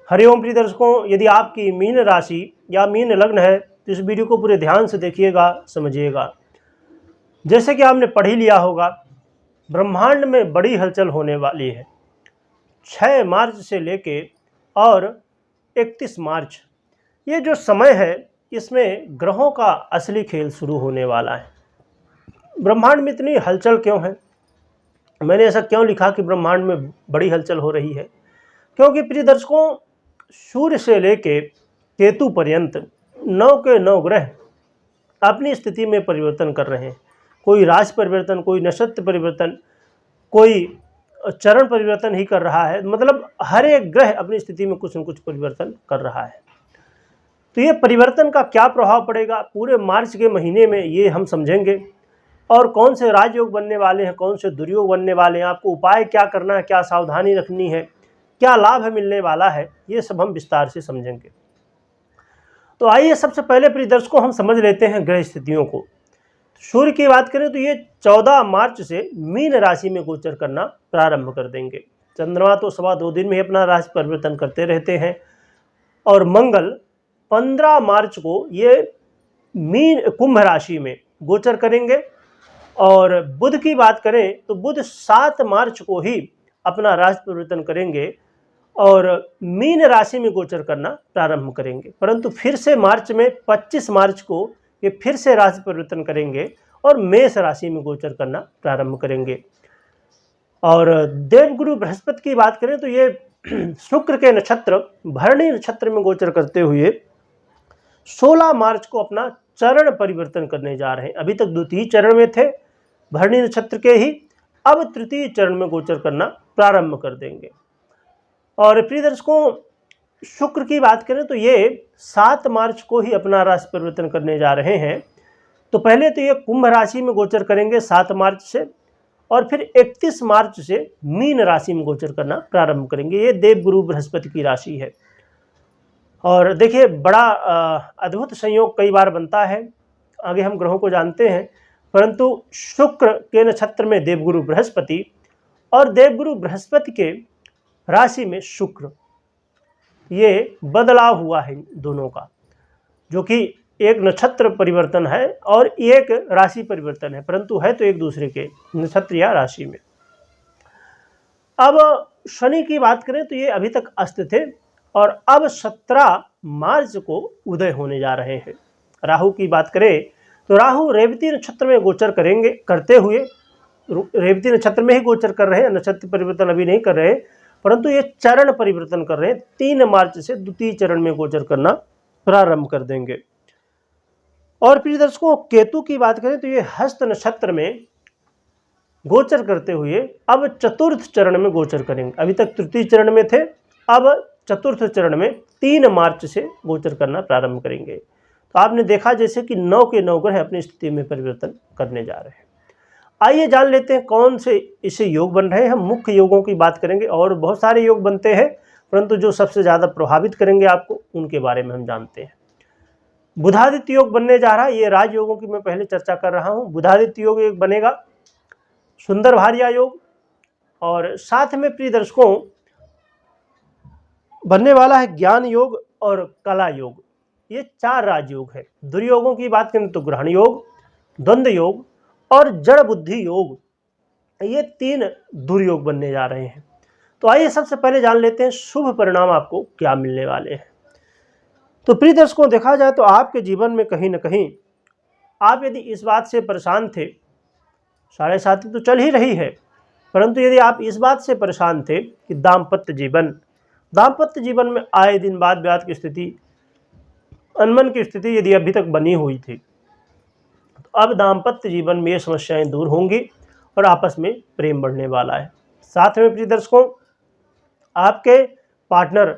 हरिओम प्रिय दर्शकों, यदि आपकी मीन राशि या मीन लग्न है तो इस वीडियो को पूरे ध्यान से देखिएगा, समझिएगा। जैसे कि आपने पढ़ ही लिया होगा, ब्रह्मांड में बड़ी हलचल होने वाली है 6 मार्च से लेके और 31 मार्च। ये जो समय है इसमें ग्रहों का असली खेल शुरू होने वाला है। ब्रह्मांड में इतनी हलचल क्यों है? मैंने ऐसा क्यों लिखा कि ब्रह्मांड में बड़ी हलचल हो रही है? क्योंकि प्रिय दर्शकों, सूर्य से लेके केतु पर्यंत 9 के 9 ग्रह अपनी स्थिति में परिवर्तन कर रहे हैं। कोई राशि परिवर्तन, कोई नक्षत्र परिवर्तन, कोई चरण परिवर्तन ही कर रहा है। मतलब हर एक ग्रह अपनी स्थिति में कुछ न कुछ परिवर्तन कर रहा है। तो ये परिवर्तन का क्या प्रभाव पड़ेगा पूरे मार्च के महीने में, ये हम समझेंगे। और कौन से राजयोग बनने वाले हैं, कौन से दुर्योग बनने वाले हैं, आपको उपाय क्या करना है, क्या सावधानी रखनी है, क्या लाभ मिलने वाला है, ये सब हम विस्तार से समझेंगे। तो आइए सबसे पहले प्रिय दर्शकों हम समझ लेते हैं ग्रह स्थितियों को। सूर्य की बात करें तो ये 14 मार्च से मीन राशि में गोचर करना प्रारंभ कर देंगे। चंद्रमा तो 2.25 दिन में ही अपना राशि परिवर्तन करते रहते हैं। और मंगल 15 मार्च को ये मीन कुंभ राशि में गोचर करेंगे। और बुध की बात करें तो बुध 7 मार्च को ही अपना राशि परिवर्तन करेंगे और मीन राशि में गोचर करना प्रारंभ करेंगे। परंतु फिर से मार्च में 25 मार्च को ये फिर से राशि परिवर्तन करेंगे और मेष राशि में गोचर करना प्रारंभ करेंगे। और देवगुरु बृहस्पति की बात करें तो ये शुक्र के नक्षत्र भरणी नक्षत्र में गोचर करते हुए 16 मार्च को अपना चरण परिवर्तन करने जा रहे हैं। अभी तक द्वितीय चरण में थे भरणी नक्षत्र के ही, अब तृतीय चरण में गोचर करना प्रारंभ कर देंगे। और प्रिय दर्शकों, शुक्र की बात करें तो ये 7 मार्च को ही अपना राशि परिवर्तन करने जा रहे हैं। तो पहले तो ये कुंभ राशि में गोचर करेंगे 7 मार्च से, और फिर 31 मार्च से मीन राशि में गोचर करना प्रारंभ करेंगे। ये देवगुरु बृहस्पति की राशि है। और देखिए, बड़ा अद्भुत संयोग कई बार बनता है, आगे हम ग्रहों को जानते हैं। परंतु शुक्र के नक्षत्र में देवगुरु बृहस्पति और देवगुरु बृहस्पति के राशि में शुक्र, ये बदलाव हुआ है दोनों का, जो कि एक नक्षत्र परिवर्तन है और एक राशि परिवर्तन है, परंतु है तो एक दूसरे के नक्षत्र या राशि में। अब शनि की बात करें तो ये अभी तक अस्त थे और अब 17 मार्च को उदय होने जा रहे हैं। राहु की बात करें तो राहु रेवती नक्षत्र में गोचर करेंगे, करते हुए रेवती नक्षत्र में ही गोचर कर रहे हैं, नक्षत्र परिवर्तन अभी नहीं कर रहे, परंतु ये चरण परिवर्तन कर रहे हैं। 3 मार्च से द्वितीय चरण में गोचर करना प्रारंभ कर देंगे। और प्रिय दर्शकों, केतु की बात करें तो ये हस्त नक्षत्र में गोचर करते हुए अब चतुर्थ चरण में गोचर करेंगे। अभी तक तृतीय चरण में थे, अब चतुर्थ चरण में 3 मार्च से गोचर करना प्रारंभ करेंगे। तो आपने देखा जैसे कि 9 के 9 ग्रह अपनी स्थिति में परिवर्तन करने जा रहे हैं। आइए जान लेते हैं कौन से इससे योग बन रहे हैं। हम मुख्य योगों की बात करेंगे, और बहुत सारे योग बनते हैं, परंतु जो सबसे ज़्यादा प्रभावित करेंगे आपको उनके बारे में हम जानते हैं। बुधादित्य योग बनने जा रहा है। ये राजयोगों की मैं पहले चर्चा कर रहा हूँ। बुधादित्य योग एक बनेगा, सुंदर भार्या योग, और साथ में प्रिय दर्शकों बनने वाला है ज्ञान योग और कला योग। ये 4 राजयोग है। दुर्योगों की बात करें तो ग्रहण योग, द्वंद्व योग और जड़ बुद्धि योग, ये 3 दुर्योग बनने जा रहे हैं। तो आइए सबसे पहले जान लेते हैं शुभ परिणाम आपको क्या मिलने वाले हैं। तो प्रिय दर्शकों, देखा जाए तो आपके जीवन में कहीं ना कहीं आप यदि इस बात से परेशान थे, 7.5 तो चल ही रही है, परंतु यदि आप इस बात से परेशान थे कि दाम्पत्य जीवन में आए दिन वाद विवाद की स्थिति, अनबन की स्थिति यदि अभी तक बनी हुई थी, तो अब दाम्पत्य जीवन में ये समस्याएं दूर होंगी और आपस में प्रेम बढ़ने वाला है। साथ में प्रिय दर्शकों, आपके पार्टनर,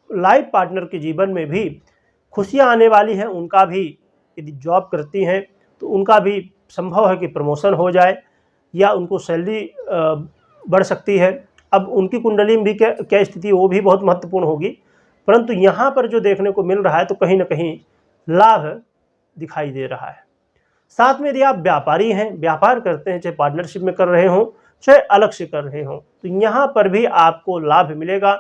लाइफ पार्टनर के जीवन में भी खुशियां आने वाली हैं। उनका भी यदि जॉब करती हैं तो उनका भी संभव है कि प्रमोशन हो जाए या उनको सैलरी बढ़ सकती है। अब उनकी कुंडली में भी क्या स्थिति, वो भी बहुत महत्वपूर्ण होगी, परंतु यहाँ पर जो देखने को मिल रहा है तो कहीं ना कहीं लाभ दिखाई दे रहा है। साथ में यदि आप व्यापारी हैं, व्यापार करते हैं, चाहे पार्टनरशिप में कर रहे हों चाहे अलग से कर रहे हों, तो यहाँ पर भी आपको लाभ मिलेगा।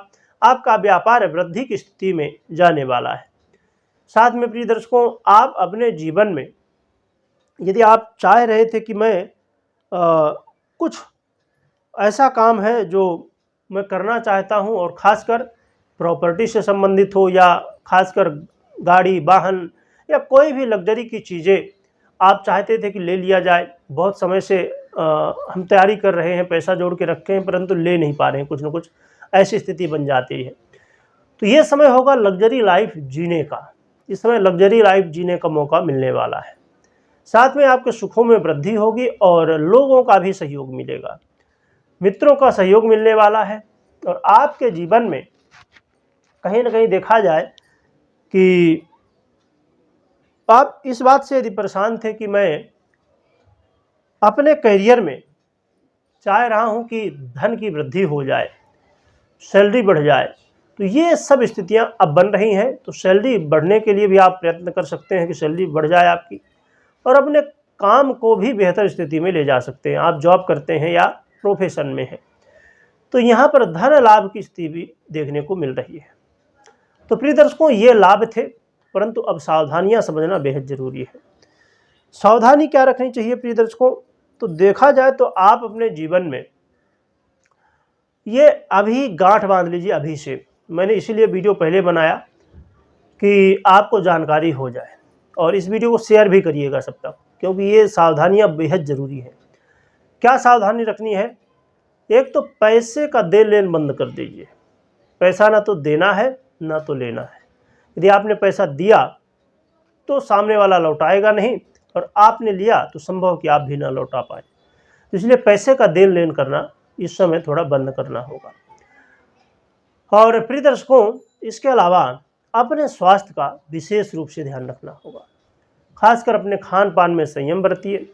आपका व्यापार वृद्धि की स्थिति में जाने वाला है। साथ में प्रिय दर्शकों, आप अपने जीवन में यदि आप चाह रहे थे कि मैं कुछ ऐसा काम है जो मैं करना चाहता हूं और ख़ासकर प्रॉपर्टी से संबंधित हो या खासकर गाड़ी वाहन या कोई भी लग्जरी की चीज़ें आप चाहते थे कि ले लिया जाए, बहुत समय से हम तैयारी कर रहे हैं, पैसा जोड़ के रखे हैं, परंतु ले नहीं पा रहे हैं, कुछ न कुछ ऐसी स्थिति बन जाती है। तो ये समय होगा लग्जरी लाइफ जीने का। इस समय लग्जरी लाइफ जीने का मौका मिलने वाला है। साथ में आपके सुखों में वृद्धि होगी और लोगों का भी सहयोग मिलेगा, मित्रों का सहयोग मिलने वाला है। और आपके जीवन में कहीं ना कहीं देखा जाए कि आप इस बात से यदि परेशान थे कि मैं अपने करियर में चाह रहा हूं कि धन की वृद्धि हो जाए, सैलरी बढ़ जाए, तो ये सब स्थितियां अब बन रही हैं। तो सैलरी बढ़ने के लिए भी आप प्रयत्न कर सकते हैं कि सैलरी बढ़ जाए आपकी, और अपने काम को भी बेहतर स्थिति में ले जा सकते हैं। आप जॉब करते हैं या प्रोफेशन में हैं, तो यहाँ पर धन लाभ की स्थिति भी देखने को मिल रही है। तो प्रिय दर्शकों, ये लाभ थे, परंतु अब सावधानियां समझना बेहद जरूरी है। सावधानी क्या रखनी चाहिए प्रिय दर्शकों? तो देखा जाए तो आप अपने जीवन में ये अभी गांठ बांध लीजिए अभी से। मैंने इसीलिए वीडियो पहले बनाया कि आपको जानकारी हो जाए, और इस वीडियो को शेयर भी करिएगा सब तक, क्योंकि ये सावधानियां बेहद ज़रूरी है। क्या सावधानी रखनी है? एक तो पैसे का देन लेन बंद कर दीजिए। पैसा ना तो देना है ना तो लेना है। यदि आपने पैसा दिया तो सामने वाला लौटाएगा नहीं, और आपने लिया तो संभव कि आप भी ना लौटा पाए। इसलिए पैसे का देन लेन करना इस समय थोड़ा बंद करना होगा। और प्रिय दर्शकों, इसके अलावा अपने स्वास्थ्य का विशेष रूप से ध्यान रखना होगा। खासकर अपने खान पान में संयम बरतिए,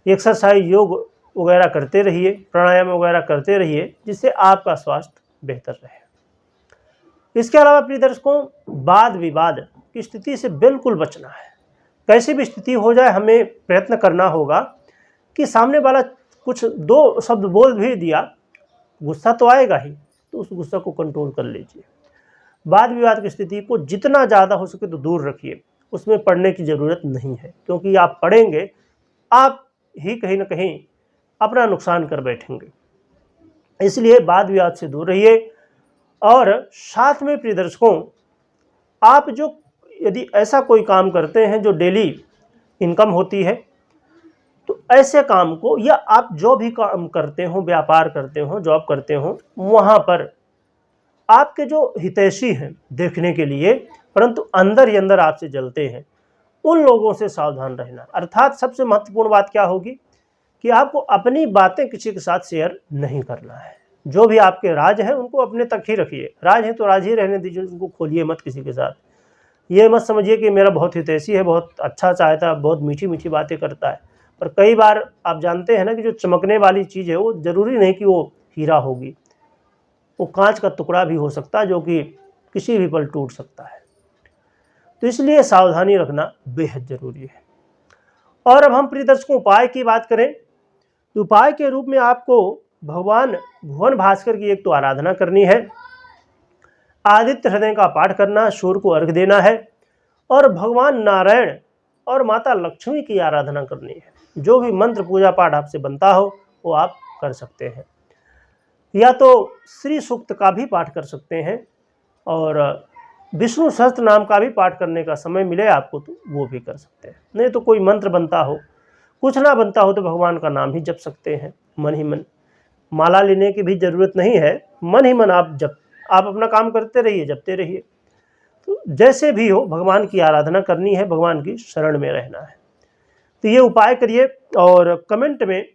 एक्सरसाइज योग वगैरह करते रहिए, प्राणायाम वगैरह करते रहिए, जिससे आपका स्वास्थ्य बेहतर रहे। इसके अलावा प्रिय दर्शकों, वाद विवाद की स्थिति से बिल्कुल बचना है। कैसी भी स्थिति हो जाए, हमें प्रयत्न करना होगा कि सामने वाला कुछ दो शब्द बोल भी दिया, गुस्सा तो आएगा ही, तो उस गुस्सा को कंट्रोल कर लीजिए। वाद विवाद की स्थिति को जितना ज़्यादा हो सके तो दूर रखिए, उसमें पढ़ने की ज़रूरत नहीं है, क्योंकि आप पढ़ेंगे आप ही कहीं ना कहीं अपना नुकसान कर बैठेंगे। इसलिए वाद विवाद से दूर रहिए। और साथ में प्रिय दर्शकों, आप जो यदि ऐसा कोई काम करते हैं जो डेली इनकम होती है, तो ऐसे काम को, या आप जो भी काम करते हो, व्यापार करते हो, जॉब करते हो, वहाँ पर आपके जो हितैषी हैं देखने के लिए, परंतु अंदर ही अंदर आपसे जलते हैं, उन लोगों से सावधान रहना। अर्थात सबसे महत्वपूर्ण बात क्या होगी कि आपको अपनी बातें किसी के साथ शेयर नहीं करना है। जो भी आपके राज हैं उनको अपने तक ही रखिए। राज है तो राज ही रहने दीजिए, उनको खोलिए मत किसी के साथ। ये मत समझिए कि मेरा बहुत हितैषी है, बहुत अच्छा चाहता है, बहुत मीठी मीठी बातें करता है। पर कई बार आप जानते हैं ना कि जो चमकने वाली चीज़ है वो ज़रूरी नहीं कि वो हीरा होगी, वो कांच का टुकड़ा भी हो सकता है, जो कि किसी भी पल टूट सकता है। तो इसलिए सावधानी रखना बेहद ज़रूरी है। और अब हम प्रिय दर्शकों उपाय की बात करें, तो उपाय के रूप में आपको भगवान भुवन भास्कर की एक तो आराधना करनी है, आदित्य हृदय का पाठ करना, सूर्य को अर्घ्य देना है, और भगवान नारायण और माता लक्ष्मी की आराधना करनी है। जो भी मंत्र पूजा पाठ आपसे बनता हो वो आप कर सकते हैं, या तो श्री सूक्त का भी पाठ कर सकते हैं, और विष्णु सहस्त्र नाम का भी पाठ करने का समय मिले आपको तो वो भी कर सकते हैं। नहीं तो कोई मंत्र बनता हो, कुछ ना बनता हो, तो भगवान का नाम ही जप सकते हैं मन ही मन। माला लेने की भी ज़रूरत नहीं है, मन ही मन आप अपना काम करते रहिए, जपते रहिए। तो जैसे भी हो भगवान की आराधना करनी है, भगवान की शरण में रहना है। तो ये उपाय करिए, और कमेंट में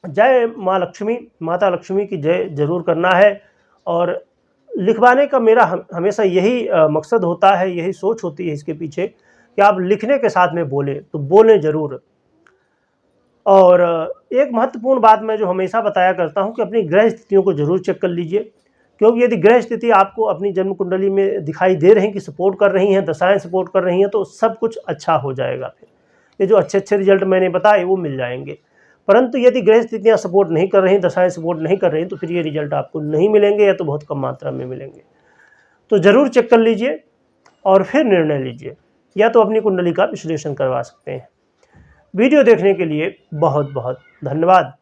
जय माँ लक्ष्मी, माता लक्ष्मी की जय जरूर करना है। और लिखवाने का मेरा हमेशा यही मकसद होता है, यही सोच होती है इसके पीछे कि आप लिखने के साथ में बोलें, तो बोलें ज़रूर। और एक महत्वपूर्ण बात मैं जो हमेशा बताया करता हूं कि अपनी ग्रह स्थितियों को जरूर चेक कर लीजिए, क्योंकि यदि ग्रह स्थिति आपको अपनी जन्म कुंडली में दिखाई दे रही कि सपोर्ट कर रही हैं, दशाएं सपोर्ट कर रही हैं, तो सब कुछ अच्छा हो जाएगा। फिर ये जो अच्छे अच्छे रिजल्ट मैंने बताए वो मिल जाएंगे। परंतु यदि ग्रह स्थितियाँ सपोर्ट नहीं कर रही, दशाएं सपोर्ट नहीं कर रही, तो फिर ये रिजल्ट आपको नहीं मिलेंगे या तो बहुत कम मात्रा में मिलेंगे। तो ज़रूर चेक कर लीजिए और फिर निर्णय लीजिए, या तो अपनी कुंडली का विश्लेषण करवा सकते हैं। वीडियो देखने के लिए बहुत बहुत धन्यवाद।